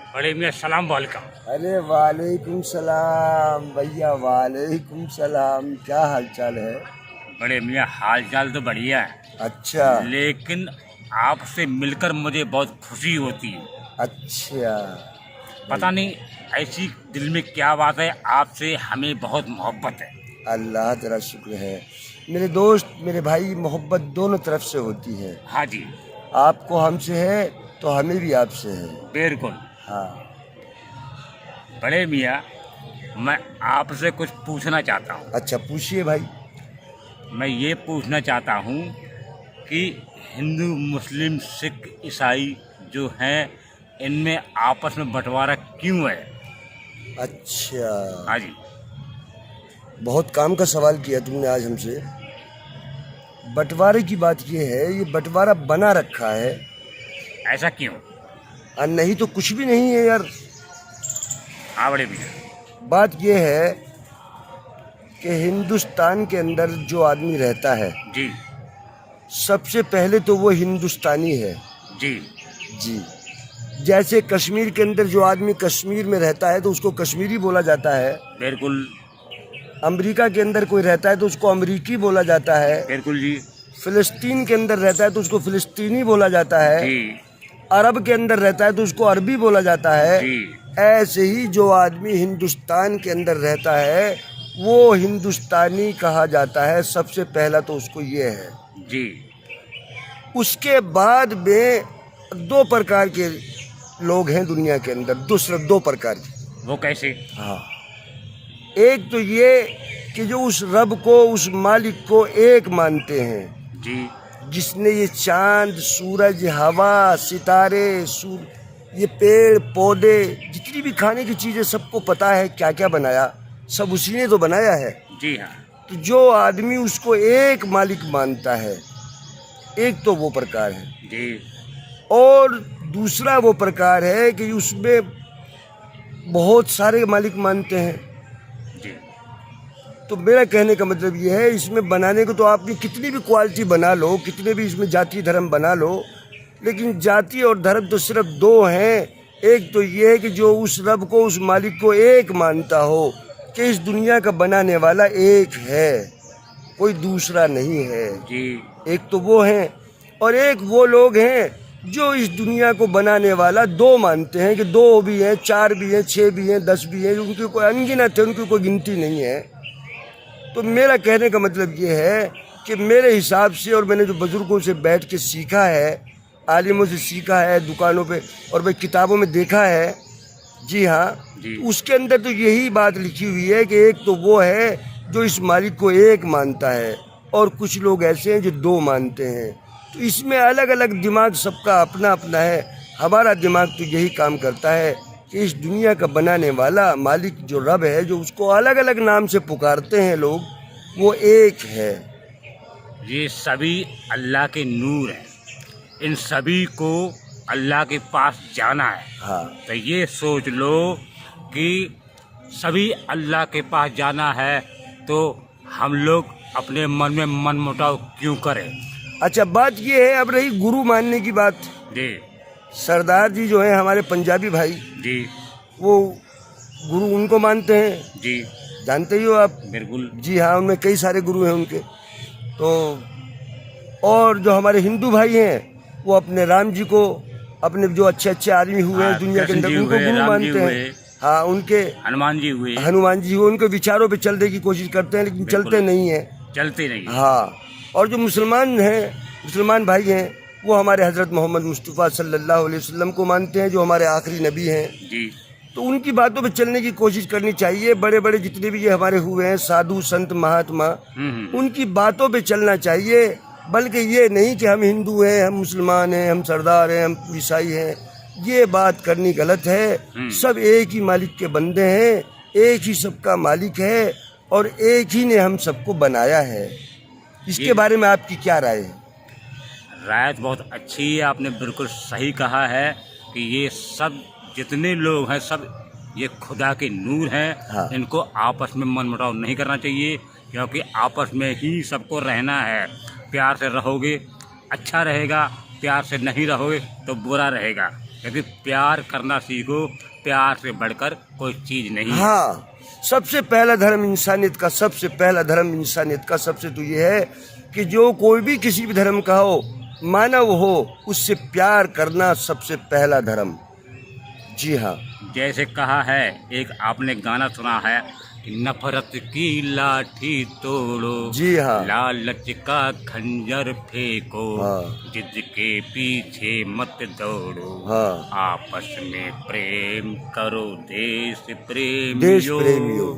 बड़े मियाँ सलाम वालेकुम। अरे वालेकुम सलाम भैया, वालेकुम सलाम। क्या हाल चाल है? बड़े मियाँ हाल चाल तो बढ़िया है, अच्छा। लेकिन आपसे मिलकर मुझे बहुत खुशी होती है। अच्छा पता भाई, नहीं ऐसी दिल में क्या बात है, आपसे हमें बहुत मोहब्बत है। अल्लाह तेरा शुक्र है। मेरे दोस्त, मेरे भाई, मोहब्बत दोनों तरफ से होती है। हाँ जी, आपको हमसे है तो हमें भी आपसे है। बिल्कुल। हाँ। बड़े मियाँ, मैं आपसे कुछ पूछना चाहता हूँ। अच्छा, पूछिए भाई। मैं ये पूछना चाहता हूँ कि हिंदू, मुस्लिम, सिख, ईसाई जो हैं, इनमें आपस में बंटवारा क्यों है? अच्छा, हाँ जी। बहुत काम का सवाल किया तुमने आज हमसे। बंटवारे की बात ये है, ये बंटवारा बना रखा है ऐसा क्यों? और नहीं तो कुछ भी नहीं है यार। हाँ बड़े भैया। बात ये है कि हिंदुस्तान के अंदर जो आदमी रहता है, जी। सबसे पहले तो वो हिंदुस्तानी है। जी। जी। जैसे कश्मीर के अंदर जो आदमी कश्मीर में रहता है तो उसको कश्मीरी बोला जाता है। बिल्कुल। अमेरिका के अंदर कोई रहता है तो उसको अमेरिकी बोला जाता है। बिल्कुल जी। फिलिस्तीन के अंदर रहता है तो उसको फिलिस्तीनी बोला जाता है। जी। अरब के अंदर रहता है तो उसको अरबी बोला जाता है। जी। ऐसे ही जो आदमी हिंदुस्तान के अंदर रहता है वो हिंदुस्तानी कहा जाता है। सबसे पहला तो उसको ये है। जी। उसके बाद में दो प्रकार के लोग हैं दुनिया के अंदर, दूसरे दो प्रकार के। वो कैसे? हाँ। एक तो ये कि जो उस रब को, उस मालिक को एक मानते हैं, जी। जिसने ये चांद, सूरज, हवा, सितारे, ये पेड़ पौधे, जितनी भी खाने की चीज़ें, सबको पता है क्या क्या बनाया, सब उसी ने तो बनाया है। जी हाँ। तो जो आदमी उसको एक मालिक मानता है, एक तो वो प्रकार है। जी। और दूसरा वो प्रकार है कि उसमें बहुत सारे मालिक मानते हैं। जी। तो मेरा कहने का मतलब ये है, इसमें बनाने को तो आपने कितनी भी क्वालिटी बना लो, कितने भी इसमें जाति धर्म बना लो, लेकिन जाति और धर्म तो सिर्फ दो हैं। एक तो ये है कि जो उस रब को, उस मालिक को एक मानता हो कि इस दुनिया का बनाने वाला एक है, कोई दूसरा नहीं है। जी। एक तो वो हैं, और एक वो लोग हैं जो इस दुनिया को बनाने वाला दो मानते हैं कि दो भी हैं, चार भी हैं, छः भी हैं, 10 भी हैं, उनकी कोई अनगिनत है, उनकी कोई गिनती नहीं है। तो मेरा कहने का मतलब ये है कि मेरे हिसाब से, और मैंने जो बुज़ुर्गों से बैठ के सीखा है, आलिमों से सीखा है, दुकानों पे और भाई किताबों में देखा है, जी हाँ, जी। तो उसके अंदर तो यही बात लिखी हुई है कि एक तो वो है जो इस मालिक को एक मानता है, और कुछ लोग ऐसे हैं जो दो मानते हैं। तो इसमें अलग अलग दिमाग, सबका अपना अपना है। हमारा दिमाग तो यही काम करता है कि इस दुनिया का बनाने वाला मालिक जो रब है, जो उसको अलग अलग नाम से पुकारते हैं लोग, वो एक है। ये सभी अल्लाह के नूर हैं, इन सभी को अल्लाह के पास जाना है। हाँ। तो ये सोच लो कि सभी अल्लाह के पास जाना है, तो हम लोग अपने मन में मनमुटाव क्यों करें? अच्छा, बात ये है, अब रही गुरु मानने की बात। जी। सरदार जी जो हैं हमारे पंजाबी भाई, जी। वो गुरु उनको मानते हैं, जी। जानते ही हो आप। बिल्कुल। जी हाँ, उनमें कई सारे गुरु हैं उनके। तो और जो हमारे हिंदू भाई हैं वो अपने राम जी को, अपने जो अच्छे अच्छे आदमी हुए हैं हाँ, दुनिया के कृष्ण अंदर, जी उनको हुए, गुरु राम जी मानते हुए, हैं। हाँ, उनके हनुमान जी हुए। हनुमान जी हुए, उनके विचारों पे चलने की कोशिश करते हैं, लेकिन बिल्कुल। चलते नहीं हैं। चलते नहीं। हाँ। और जो मुसलमान हैं, मुसलमान भाई हैं, वो हमारे हज़रत मोहम्मद मुस्तफ़ा सल्लल्लाहु अलैहि वसल्लम को मानते हैं, जो हमारे आखिरी नबी हैं। जी। तो उनकी बातों पे चलने की कोशिश करनी चाहिए। बड़े बड़े जितने भी ये हमारे हुए हैं साधु संत महात्मा, उनकी बातों पे चलना चाहिए, बल्कि ये नहीं कि हम हिंदू हैं, हम मुसलमान हैं, हम सरदार हैं, हम ईसाई हैं। ये बात करनी गलत है। सब एक ही मालिक के बंदे हैं, एक ही सबका मालिक है, और एक ही ने हम सबको बनाया है। इसके बारे में आपकी क्या राय है? राय तो बहुत अच्छी है, आपने बिल्कुल सही कहा है कि ये सब जितने लोग हैं, सब ये खुदा के नूर हैं। हाँ। इनको आपस में मनमुटाव नहीं करना चाहिए, क्योंकि आपस में ही सबको रहना है। प्यार से रहोगे अच्छा रहेगा, प्यार से नहीं रहोगे तो बुरा रहेगा। क्योंकि प्यार करना सीखो, प्यार से बढ़कर कोई चीज नहीं है। हाँ, सबसे पहला धर्म इंसानियत का, सबसे पहला धर्म इंसानियत का सबसे तो ये है कि जो कोई भी किसी भी धर्म का हो, मानव हो, उससे प्यार करना सबसे पहला धर्म। जी हाँ, जैसे कहा है, एक आपने गाना सुना है कि नफरत की लाठी तोड़ो, जी हाँ, लालच का खंजर फेंको, हाँ, जिद के पीछे मत दौड़ो, हाँ, आपस में प्रेम करो देश देश प्रेमियों, प्रेमियों।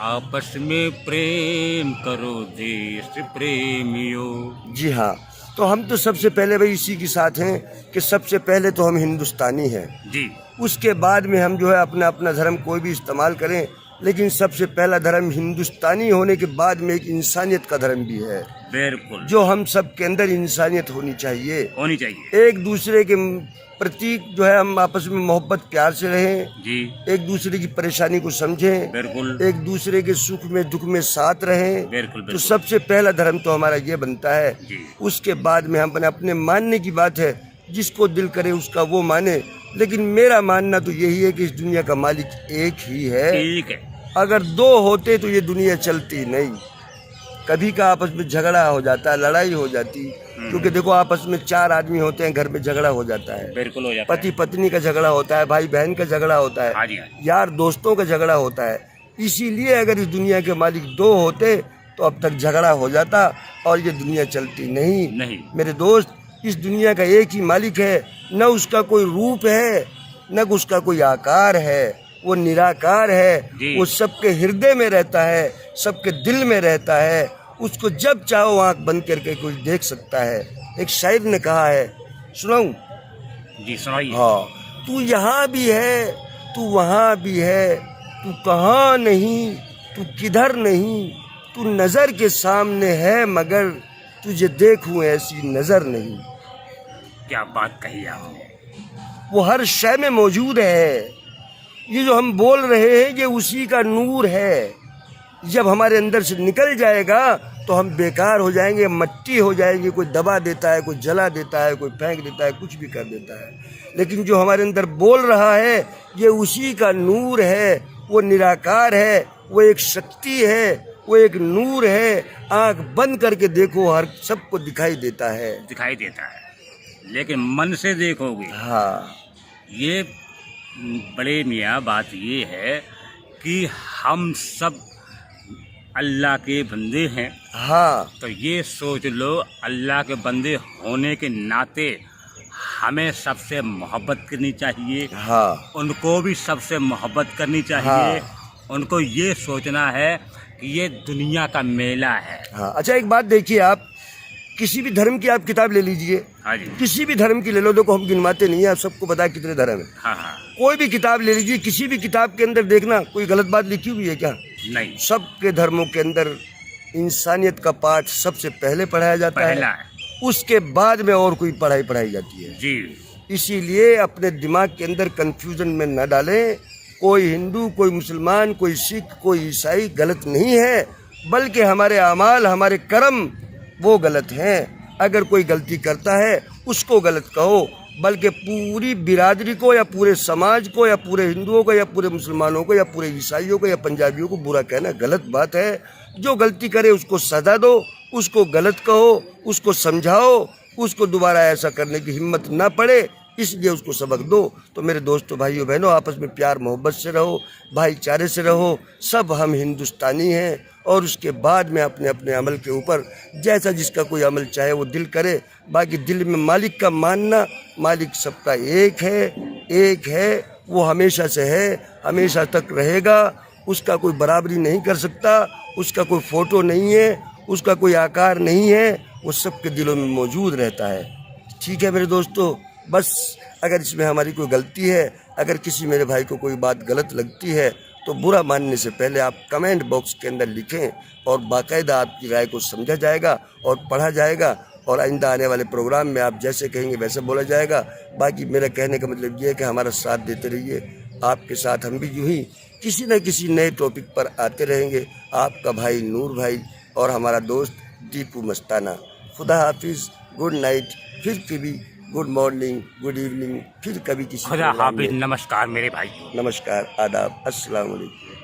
आपस में प्रेम करो देश प्रेमियों। जी हाँ, तो हम तो सबसे पहले भाई इसी के साथ हैं कि सबसे पहले तो हम हिंदुस्तानी हैं, जी उसके बाद में हम जो है अपना अपना धर्म कोई भी इस्तेमाल करें, लेकिन सबसे पहला धर्म हिंदुस्तानी होने के बाद में एक इंसानियत का धर्म भी है, बिल्कुल जो हम सब के अंदर इंसानियत होनी चाहिए। होनी चाहिए। एक दूसरे के प्रति जो है हम आपस में मोहब्बत प्यार से रहें, जी एक दूसरे की परेशानी को समझें, बिल्कुल एक दूसरे के सुख में दुख में साथ रहें। बिल्कुल तो बिल्कुल सबसे पहला धर्म तो हमारा ये बनता है। जी उसके बाद में हम अपने मानने की बात है, जिसको दिल करे उसका वो माने, लेकिन मेरा मानना तो यही है कि इस दुनिया का मालिक एक ही है। ठीक है। अगर दो होते तो ये दुनिया चलती नहीं। कभी का आपस में झगड़ा हो जाता है, लड़ाई हो जाती, क्योंकि देखो आपस में 4 आदमी होते हैं, घर में झगड़ा हो जाता है, बिल्कुल हो जाता पति पत्नी का झगड़ा होता है, भाई बहन का झगड़ा होता है। है, हाँ जी हाँ जी। यार दोस्तों का झगड़ा होता है। इसीलिए अगर इस दुनिया के मालिक 2 होते तो अब तक झगड़ा हो जाता और ये दुनिया चलती नहीं। मेरे दोस्त, इस दुनिया का एक ही मालिक है, न उसका कोई रूप है, न उसका कोई आकार है, वो निराकार है, वो सबके हृदय में रहता है, सबके दिल में रहता है। उसको जब चाहो आंख बंद करके कोई देख सकता है। एक शायर ने कहा है, सुनाऊं? जी सुनाइए। हाँ, तू यहाँ भी है, तू वहाँ भी है, तू कहाँ नहीं, तू किधर नहीं, तू नजर के सामने है, मगर तुझे देखूं ऐसी नजर नहीं। क्या बात कही आपने। वो हर शय में मौजूद है। ये जो हम बोल रहे हैं ये उसी का नूर है। जब हमारे अंदर से निकल जाएगा तो हम बेकार हो जाएंगे, मट्टी हो जाएंगे। कोई दबा देता है, कोई जला देता है, कोई फेंक देता है, कुछ भी कर देता है, लेकिन जो हमारे अंदर बोल रहा है ये उसी का नूर है। वो निराकार है, वो एक शक्ति है, वो एक नूर है। आंख बंद करके देखो, हर सबको दिखाई देता है, दिखाई देता है, लेकिन मन से देखोगे। हाँ, ये बड़े मियाँ बात ये है कि हम सब अल्लाह के बंदे हैं। हाँ, तो ये सोच लो, अल्लाह के बंदे होने के नाते हमें सबसे मोहब्बत करनी चाहिए। हाँ, उनको भी सबसे मोहब्बत करनी चाहिए। उनको ये सोचना है कि ये दुनिया का मेला है। हाँ। अच्छा, एक बात देखिए, आप किसी भी धर्म की आप किताब ले लीजिए, हाँ जी। किसी भी धर्म की ले लो, देखो हम गिनवाते नहीं है, आप सबको पता है कितने धर्म है। हाँ हाँ। कोई भी किताब ले लीजिए, किसी भी किताब के अंदर देखना कोई गलत बात लिखी हुई है क्या? नहीं। सबके धर्मों के अंदर इंसानियत का पाठ सबसे पहले पढ़ाया जाता पहला है, उसके बाद में और कोई पढ़ाई पढ़ाई जाती है। जी। इसीलिए अपने दिमाग के अंदर कंफ्यूजन में न डालें। कोई हिंदू, कोई मुसलमान, कोई सिख, कोई ईसाई गलत नहीं है, बल्कि हमारे अमाल, हमारे कर्म वो गलत हैं। अगर कोई गलती करता है उसको गलत कहो, बल्कि पूरी बिरादरी को या पूरे समाज को या पूरे हिंदुओं को या पूरे मुसलमानों को या पूरे ईसाइयों को या पंजाबियों को बुरा कहना गलत बात है। जो गलती करे उसको सजा दो, उसको गलत कहो, उसको समझाओ, उसको दोबारा ऐसा करने की हिम्मत ना पड़े, इसलिए उसको सबक दो। तो मेरे दोस्तों, भाइयों बहनों, आपस में प्यार मोहब्बत से रहो, भाईचारे से रहो। सब हम हिंदुस्तानी हैं, और उसके बाद में अपने अपने अमल के ऊपर जैसा जिसका कोई अमल चाहे वो दिल करे। बाकी दिल में मालिक का मानना, मालिक सबका एक है, वो हमेशा से है, हमेशा तक रहेगा। उसका कोई बराबरी नहीं कर सकता, उसका कोई फ़ोटो नहीं है, उसका कोई आकार नहीं है, वो सबके दिलों में मौजूद रहता है। ठीक है मेरे दोस्तों, बस अगर इसमें हमारी कोई गलती है, अगर किसी मेरे भाई को कोई बात गलत लगती है, तो बुरा मानने से पहले आप कमेंट बॉक्स के अंदर लिखें, और बाकायदा आपकी राय को समझा जाएगा और पढ़ा जाएगा, और आइंदा आने वाले प्रोग्राम में आप जैसे कहेंगे वैसे बोला जाएगा। बाकी मेरा कहने का मतलब ये है कि हमारा साथ देते रहिए। आपके साथ हम भी यूँ ही किसी न किसी नए टॉपिक पर आते रहेंगे। आपका भाई नूर भाई और हमारा दोस्त दीपू मस्ताना। खुदा हाफिज़, गुड नाइट। फिर कभी गुड मॉर्निंग, गुड इवनिंग, फिर कभी किसी खुदा प्रोग्राम हाफिज, में। नमस्कार मेरे भाई। नमस्कार, आदाब, अस्सलाम वालेकुम।